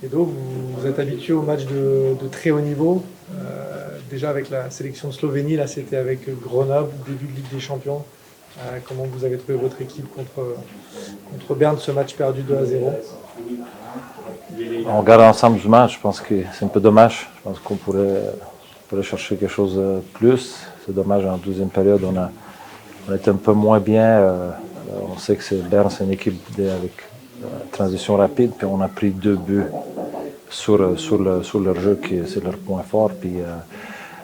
Edo, vous êtes habitué aux matchs de très haut niveau. Déjà avec la sélection de Slovénie, là c'était avec Grenoble, début de Ligue des Champions. Comment vous avez trouvé votre équipe contre Berne, ce match perdu 2-0? On regarde ensemble du match, je pense que c'est un peu dommage. Je pense qu'on pourrait chercher quelque chose de plus. C'est dommage, en deuxième période, on était un peu moins bien. On sait que Berne, c'est une équipe avec transition rapide, puis on a pris 2 buts sur leur jeu, qui c'est leur point fort. Puis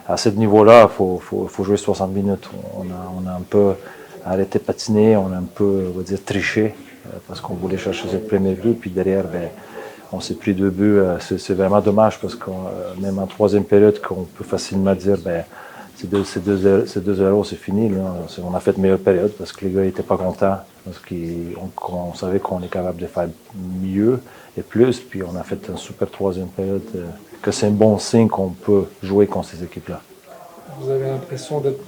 à ce niveau-là, il faut jouer 60 minutes. On a un peu arrêté de patiner, on a un peu, on va dire, triché, parce qu'on voulait chercher ce premier but, puis derrière, on s'est pris 2 buts. C'est vraiment dommage, parce que même en troisième période, qu'on peut facilement dire, c'est 2-0, c'est fini. Là. On a fait une meilleure période, parce que les gars n'étaient pas contents, parce qu'on savait qu'on est capable de faire mieux et plus, puis on a fait une super troisième période, que c'est un bon signe qu'on peut jouer contre ces équipes-là. Vous avez l'impression d'être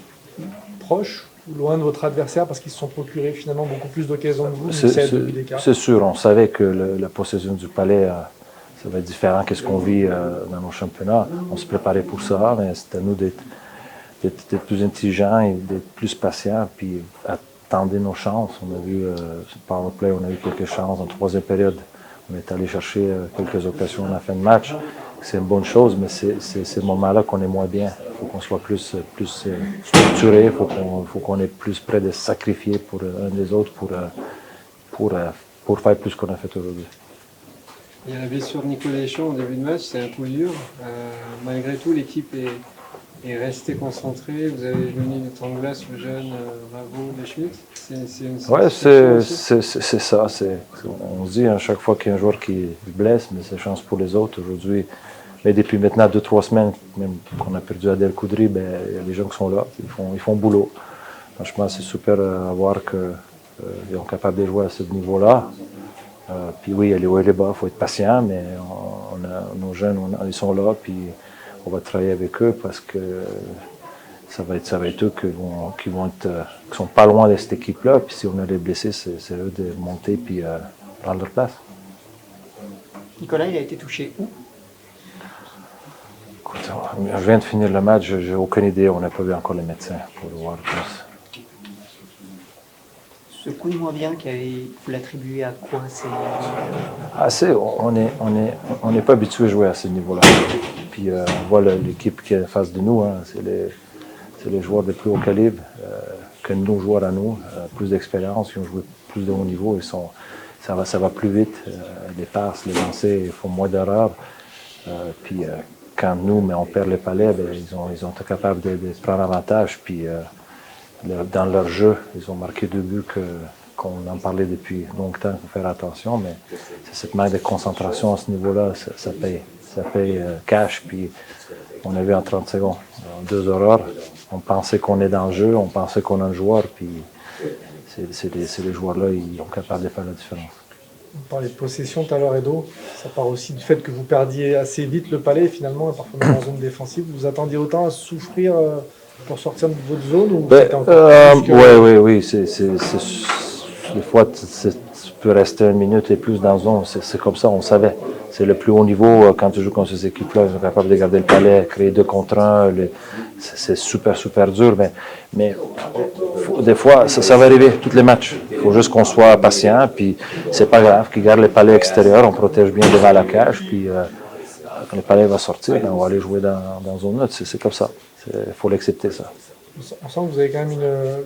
proche ou loin de votre adversaire, parce qu'ils se sont procurés finalement beaucoup plus d'occasions que vous, c'est sûr, on savait que la possession du palais, ça va être différent de ce qu'on vit dans nos championnats. On se préparait pour ça, mais c'est à nous d'être plus intelligents et d'être plus patients, puis attendre nos chances. On a vu, power play, on a eu quelques chances en troisième période. On est allé chercher quelques occasions à la fin de match. C'est une bonne chose, mais c'est ce moment-là qu'on est moins bien. Il faut qu'on soit plus structuré, il faut qu'on est plus près de se sacrifier pour un des autres pour faire plus qu'on a fait aujourd'hui. Il y a la blessure de Nicolas Deschamps au début de match, c'est un coup dur. Malgré tout, l'équipe est restée concentrée. Vous avez mis du temps de glace, le jeune Ravo Deschmidt. Oui, c'est ça. On se dit à chaque fois qu'il y a un joueur qui blesse, mais c'est chance pour les autres. Aujourd'hui, mais depuis maintenant 2-3 semaines, même qu'on a perdu Adel Koudri, il y a des gens qui sont là, ils font boulot. Franchement, c'est super à voir qu'ils sont capables de jouer à ce niveau-là. Puis oui, il y a les hauts et les bas, il faut être patient, mais nos jeunes, ils sont là, puis on va travailler avec eux, parce que ça va être eux qui sont pas loin de cette équipe-là. Puis si on a les blessés, c'est eux de monter puis prendre leur place. Nicolas, il a été touché où? Écoute, je viens de finir le match, j'ai aucune idée. On n'a pas vu encore les médecins pour le voir plus. Ce coup de moins bien, vous l'attribuez à quoi? On n'est pas habitué à jouer à ce niveau-là. Puis on voit l'équipe qui est en face de nous, hein, c'est les joueurs de plus haut calibre que nos joueurs à nous, plus d'expérience, qui ont joué plus de haut niveau. Ça va plus vite, les passes, les lancers, ils font moins d'erreurs. Puis quand mais on perd les palais, ils ont été capables de prendre avantage. Puis dans leur jeu, ils ont marqué 2 buts qu'on en parlait depuis longtemps, il faut faire attention, mais c'est cette manque de concentration à ce niveau-là, ça paye cash. Puis on a vu en 30 secondes 2 erreurs. On pensait qu'on est dans le jeu, on pensait qu'on a un joueur, puis c'est les joueurs-là, ils sont capables de faire la différence. On parlait de possession tout à l'heure, Edo. Ça part aussi du fait que vous perdiez assez vite le palais, finalement, et parfois même en zone défensive. Vous attendiez autant à souffrir pour sortir de votre zone, ou Oui. Des fois, tu peux rester 1 minute et plus dans la zone. C'est comme ça, on savait. C'est le plus haut niveau. Quand tu joues contre ces équipes-là, ils sont capables de garder le palais, créer 2 contre 1. C'est super, super dur. Mais des fois, ça va arriver, tous les matchs. Il faut juste qu'on soit patient. Puis c'est pas grave qu'ils gardent le palais extérieur. On protège bien devant la cage. Puis quand le palais va sortir, on va aller jouer dans zone neutre. C'est comme ça. Il faut l'accepter, ça. On sent que vous avez quand même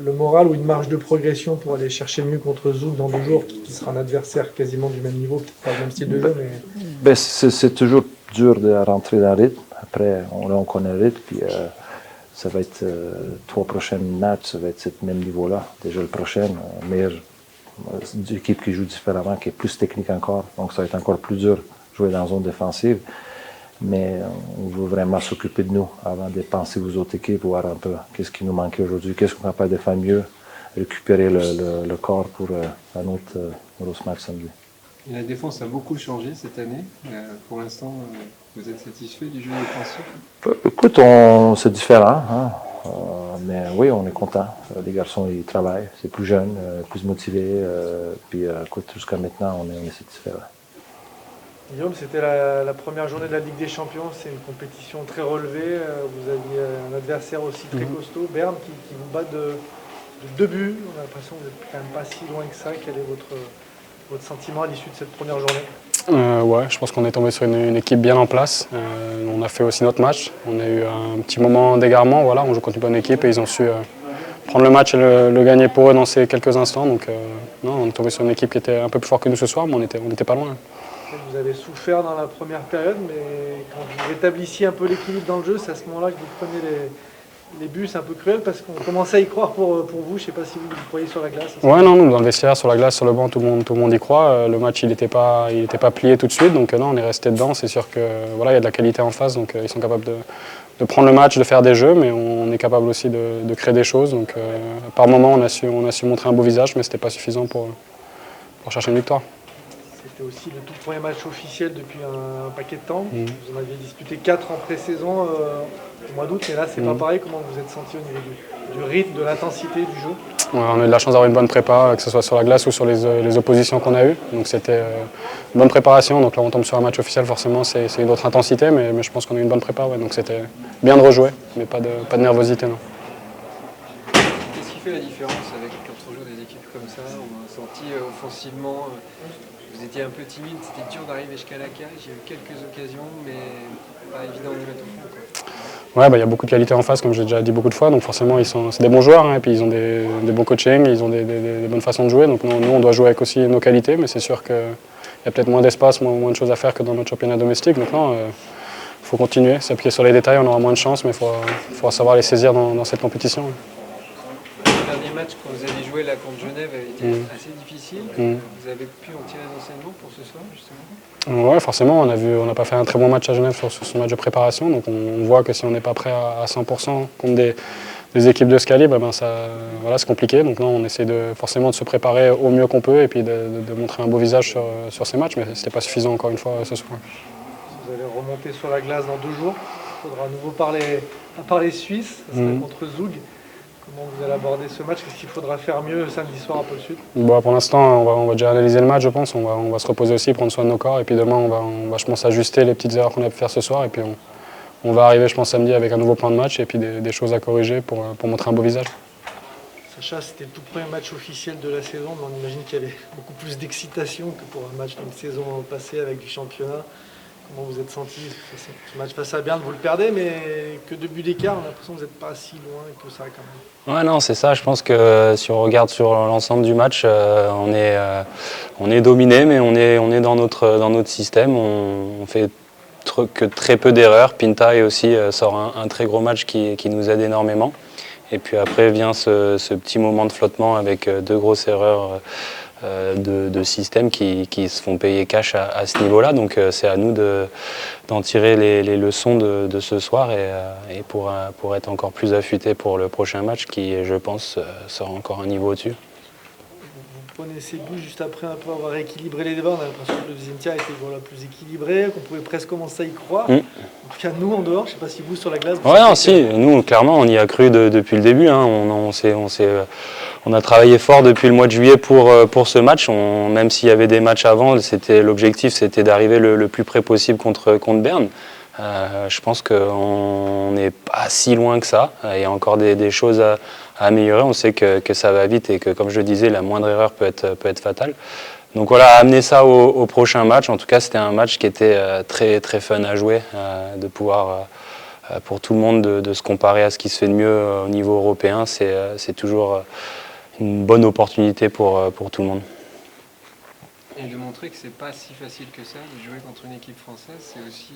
le moral ou une marge de progression pour aller chercher mieux contre Zouk dans 2 jours, qui sera un adversaire quasiment du même niveau, peut-être pas le même style de jeu, mais... C'est toujours dur de rentrer dans le rythme. Après, on connaît le rythme, puis ça va être 3 prochaines matchs, ça va être ce même niveau-là. Déjà le prochain, meilleure équipe qui joue différemment, qui est plus technique encore, donc ça va être encore plus dur de jouer dans la zone défensive. Mais on veut vraiment s'occuper de nous avant de penser aux autres équipes, voir un peu qu'est-ce qui nous manquait aujourd'hui, qu'est-ce qu'on est capable de faire mieux, récupérer le corps pour un autre gros match samedi. Et la défense a beaucoup changé cette année. Pour l'instant, vous êtes satisfait du jeu défensif? Écoute, c'est différent, hein? Mais oui, on est content. Les garçons, ils travaillent, c'est plus jeune, plus motivé. Puis écoute, jusqu'à maintenant, on est satisfait. Guillaume, c'était la première journée de la Ligue des Champions, c'est une compétition très relevée. Vous aviez un adversaire aussi très costaud, Berne, qui vous bat de 2 buts. On a l'impression que vous n'êtes quand même pas si loin que ça. Quel est votre sentiment à l'issue de cette première journée? Ouais, je pense qu'on est tombé sur une équipe bien en place. On a fait aussi notre match. On a eu un petit moment d'égarement. Voilà, on joue contre une bonne équipe et ils ont su prendre le match et le gagner pour eux dans ces quelques instants. Donc, non, on est tombé sur une équipe qui était un peu plus forte que nous ce soir, mais on n'était pas loin. Vous avez souffert dans la première période, mais quand vous rétablissiez un peu l'équilibre dans le jeu, c'est à ce moment-là que vous preniez les buts. C'est un peu cruel parce qu'on commençait à y croire pour vous. Je ne sais pas si vous croyez sur la glace. Ouais, non, nous, dans le vestiaire, sur la glace, sur le banc, tout le monde y croit. Le match, il n'était pas plié tout de suite, donc non, on est resté dedans. C'est sûr que voilà, il y a de la qualité en face, donc ils sont capables de prendre le match, de faire des jeux, mais on est capable aussi de créer des choses. Donc par moment, on a su montrer un beau visage, mais ce n'était pas suffisant pour chercher une victoire. C'était aussi le tout premier match officiel depuis un paquet de temps. Vous en aviez disputé 4 en pré-saison au mois d'août, mais là c'est pas pareil. Comment vous êtes senti au niveau du rythme, de l'intensité du jeu? Ouais, on a eu de la chance d'avoir une bonne prépa, que ce soit sur la glace ou sur les oppositions qu'on a eues. Donc c'était une bonne préparation. Donc là on tombe sur un match officiel, forcément c'est une autre intensité, mais je pense qu'on a eu une bonne prépa. Ouais. Donc c'était bien de rejouer, mais pas de nervosité. Non. Qu'est-ce qui fait la différence quand on joue des équipes comme ça? On a senti offensivement, vous étiez un peu timide, c'était dur d'arriver jusqu'à la cage. Il y a eu quelques occasions, mais pas évident de les mettre au fond, quoi. Ouais, il y a beaucoup de qualité en face, comme j'ai déjà dit beaucoup de fois. Donc forcément, c'est des bons joueurs, hein, et puis ils ont des bons coachings, ils ont des bonnes façons de jouer. Donc nous, on doit jouer avec aussi nos qualités, mais c'est sûr qu'il y a peut-être moins d'espace, moins de choses à faire que dans notre championnat domestique. Donc non, il faut continuer, s'appuyer sur les détails, on aura moins de chance, mais il faudra savoir les saisir dans cette compétition. Le dernier match que vous avez joué là contre Genève a été assez difficile. Vous avez pu en tirer un enseignement pour ce soir, justement? Ouais, forcément, on n'a pas fait un très bon match à Genève sur ce match de préparation, donc on voit que si on n'est pas prêt à 100% contre des équipes de ce calibre, ben voilà, c'est compliqué. Donc non, on essaie forcément de se préparer au mieux qu'on peut et puis de montrer un beau visage sur ces matchs, mais ce n'était pas suffisant encore une fois ce soir. Vous allez remonter sur la glace dans 2 jours. Il faudra à nouveau parler suisse, ça sera contre Zug. Comment vous allez aborder ce match? Qu'est-ce qu'il faudra faire mieux samedi soir à Pôle Sud? Bon, pour l'instant, on va déjà analyser le match, je pense. On va se reposer aussi, prendre soin de nos corps. Et puis demain, on va je pense, ajuster les petites erreurs qu'on a pu faire ce soir. Et puis on va arriver, je pense, samedi avec un nouveau plan de match et puis des choses à corriger pour montrer un beau visage. Sacha, c'était le tout premier match officiel de la saison, mais on imagine qu'il y avait beaucoup plus d'excitation que pour un match d'une saison passée avec du championnat. Comment vous êtes senti? Ce match face à Berne, vous le perdez, mais que 2 buts d'écart, on a l'impression que vous n'êtes pas si loin que ça quand même. Ouais, non, c'est ça. Je pense que si on regarde sur l'ensemble du match, on est dominé, mais on est dans notre système. On fait que très peu d'erreurs. Pinta aussi sort un très gros match qui nous aide énormément. Et puis après vient ce petit moment de flottement avec 2 grosses erreurs de système qui se font payer cash à ce niveau-là. Donc c'est à nous d'en tirer les leçons de ce soir et pour être encore plus affûté pour le prochain match qui, je pense, sera encore un niveau au-dessus. Vous prenez ces buts juste après un peu avoir rééquilibré les débats. On a l'impression que le deuxième tiers était plus équilibré, qu'on pouvait presque commencer à y croire. En tout cas, nous en dehors, je ne sais pas si vous sur la glace. Ouais, non, si, nous clairement on y a cru depuis le début. Hein. On a travaillé fort depuis le mois de juillet pour ce match. Même s'il y avait des matchs avant, l'objectif c'était d'arriver le plus près possible contre Berne. Je pense qu'on n'est pas si loin que ça. Il y a encore des choses à améliorer. On sait que ça va vite et que, comme je le disais, la moindre erreur peut être fatale. Donc voilà, amener ça au prochain match. En tout cas, c'était un match qui était très, très fun à jouer, de pouvoir, pour tout le monde, de se comparer à ce qui se fait de mieux au niveau européen. C'est toujours une bonne opportunité pour tout le monde. Et de montrer que c'est pas si facile que ça de jouer contre une équipe française, c'est aussi...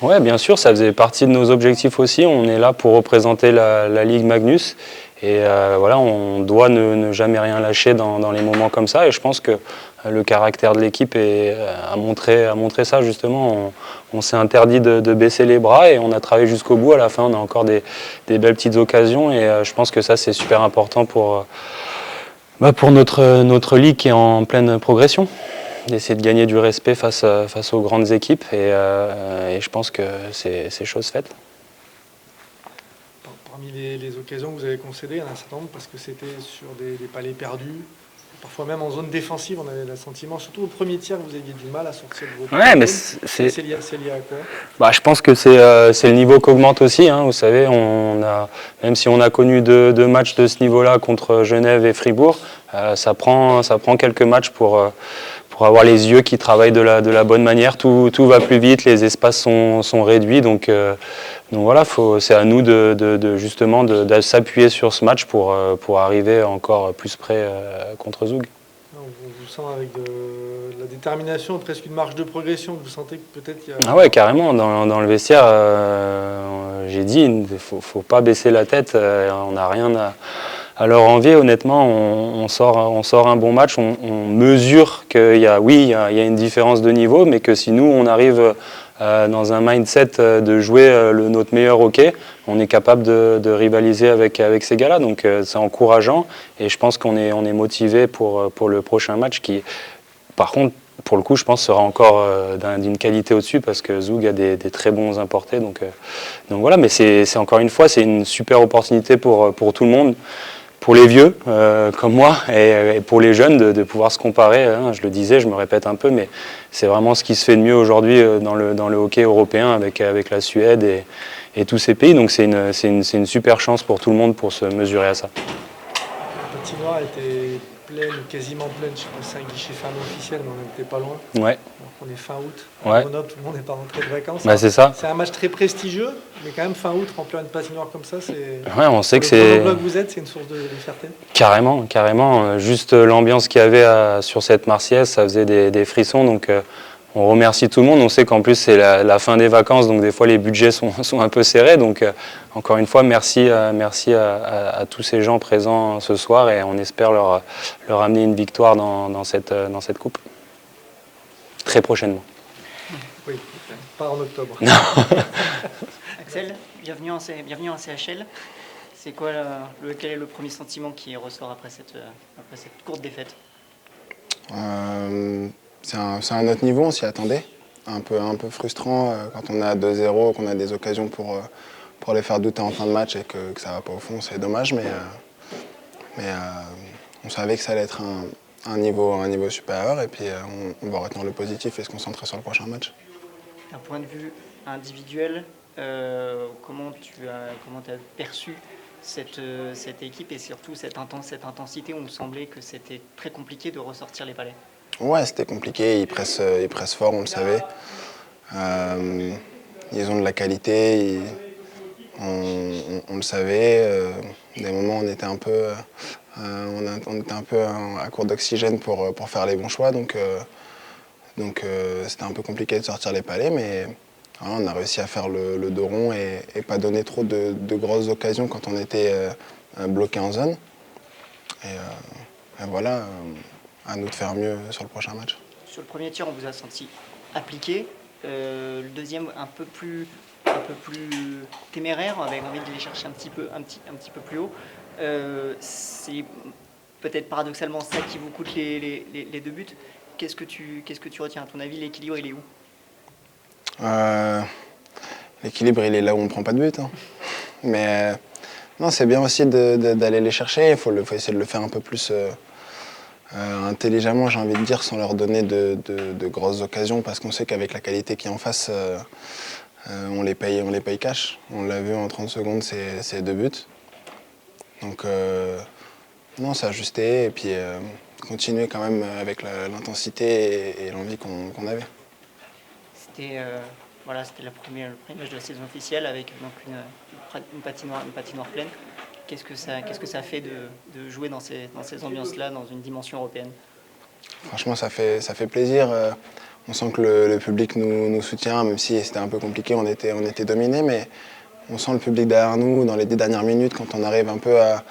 Ouais, bien sûr, ça faisait partie de nos objectifs aussi. On est là pour représenter la Ligue Magnus. Et voilà, on doit ne jamais rien lâcher dans les moments comme ça. Et je pense que le caractère de l'équipe a montré ça justement. On s'est interdit de baisser les bras et on a travaillé jusqu'au bout. À la fin, on a encore des belles petites occasions. Et je pense que ça, c'est super important pour notre ligue qui est en pleine progression. D'essayer de gagner du respect face aux grandes équipes. Et je pense que c'est chose faite. Parmi les occasions que vous avez concédées, il y en a un certain nombre parce que c'était sur des palais perdus, parfois même en zone défensive, on avait le sentiment, surtout au premier tiers, vous aviez du mal à sortir de vos Ouais, mais zones. c'est C'est lié à quoi? Bah, je pense que c'est le niveau qu'augmente aussi. Hein. Vous savez, même si on a connu deux matchs de ce niveau-là contre Genève et Fribourg, ça prend quelques matchs pour avoir les yeux qui travaillent de la bonne manière. Tout va plus vite, les espaces sont réduits. Donc voilà, c'est à nous justement de s'appuyer sur ce match pour arriver encore plus près contre Zoug. On vous sent avec de la détermination, presque une marge de progression. Vous sentez que peut-être il y a... Ah ouais, carrément. Dans le vestiaire, j'ai dit, il ne faut pas baisser la tête. On n'a rien à leur envier. Honnêtement, on sort un bon match. On mesure qu'il y a une différence de niveau, mais que si nous, on arrive dans un mindset de jouer notre meilleur hockey, on est capable de rivaliser avec ces gars-là. Donc c'est encourageant et je pense qu'on est motivé pour le prochain match qui, par contre, pour le coup, je pense sera encore d'une qualité au-dessus parce que Zoug a des très bons importés. Donc voilà, mais c'est encore une fois, c'est une super opportunité pour tout le monde. Pour les vieux comme moi et pour les jeunes de pouvoir se comparer, hein, je le disais, je me répète un peu, mais c'est vraiment ce qui se fait de mieux aujourd'hui dans le hockey européen avec la Suède et tous ces pays. Donc c'est une super chance pour tout le monde pour se mesurer à ça. La patinoire était pleine, quasiment pleine. Je sais pas, c'est un guichet fermé officiel, mais on n'était pas loin. Ouais. Alors qu'on est fin août. Ouais. À Grenoble, tout le monde n'est pas rentré de vacances. Bah, c'est ça. C'est un match très prestigieux, mais quand même fin août, remplir une patinoire comme ça, c'est... Ouais, on sait que Le c'est... Grenoble que vous êtes, c'est une source de fierté. Carrément. Juste l'ambiance qu'il y avait sur cette Marseillaise, ça faisait des frissons. Donc on remercie tout le monde. On sait qu'en plus c'est la fin des vacances, donc des fois les budgets sont un peu serrés. Donc encore une fois, merci à tous ces gens présents ce soir et on espère leur amener une victoire dans cette coupe. Très prochainement. Oui, pas en octobre. Axel, bienvenue en CHL. C'est quoi quel est le premier sentiment qui ressort après cette courte défaite? C'est un autre niveau, on s'y attendait. Un peu frustrant quand on est à 2-0, qu'on a des occasions pour les faire douter en fin de match et que ça va pas au fond, c'est dommage. Mais on savait que ça allait être un niveau supérieur et puis on va retenir le positif et se concentrer sur le prochain match. D'un point de vue individuel, comment tu as perçu cette équipe et surtout cette intensité où on semblait que c'était très compliqué de ressortir les palais? Ouais, c'était compliqué, ils pressent fort, on le savait. Ils ont de la qualité, on le savait. Des moments, on était un peu à court d'oxygène pour faire les bons choix, donc c'était un peu compliqué de sortir les palais, mais voilà, on a réussi à faire le dos rond et pas donner trop de grosses occasions quand on était bloqué en zone. Et voilà, à nous de faire mieux sur le prochain match. Sur le premier tir, on vous a senti appliqué. Le deuxième, un peu plus téméraire, avec envie de les chercher un petit peu plus haut. C'est peut-être paradoxalement ça qui vous coûte les deux buts. Qu'est-ce que tu retiens? À ton avis, l'équilibre, il est où? L'équilibre, il est là où on ne prend pas de but. Hein. Mais non, c'est bien aussi d'aller les chercher. Il faut essayer de le faire un peu plus intelligemment, j'ai envie de dire, sans leur donner de grosses occasions, parce qu'on sait qu'avec la qualité qui est en face, on les paye cash. On l'a vu en 30 secondes, c'est deux buts. Donc non, s'ajuster et puis continuer quand même avec l'intensité et l'envie qu'on avait. C'était le premier match de la saison officielle avec donc une patinoire pleine. Qu'est-ce que ça fait de jouer dans ces ambiances-là, dans une dimension européenne? Franchement, ça fait plaisir. On sent que le public nous soutient, même si c'était un peu compliqué, on était dominés, mais on sent le public derrière nous dans les 10 dernières minutes, quand on arrive un peu à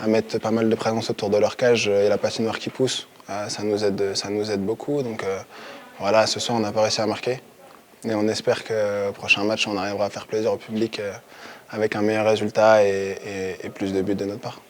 mettre pas mal de présence autour de leur cage et la patinoire qui pousse. Ça nous aide beaucoup. Donc voilà, ce soir, on n'a pas réussi à marquer. Et on espère qu'au prochain match, on arrivera à faire plaisir au public avec un meilleur résultat et plus de buts de notre part.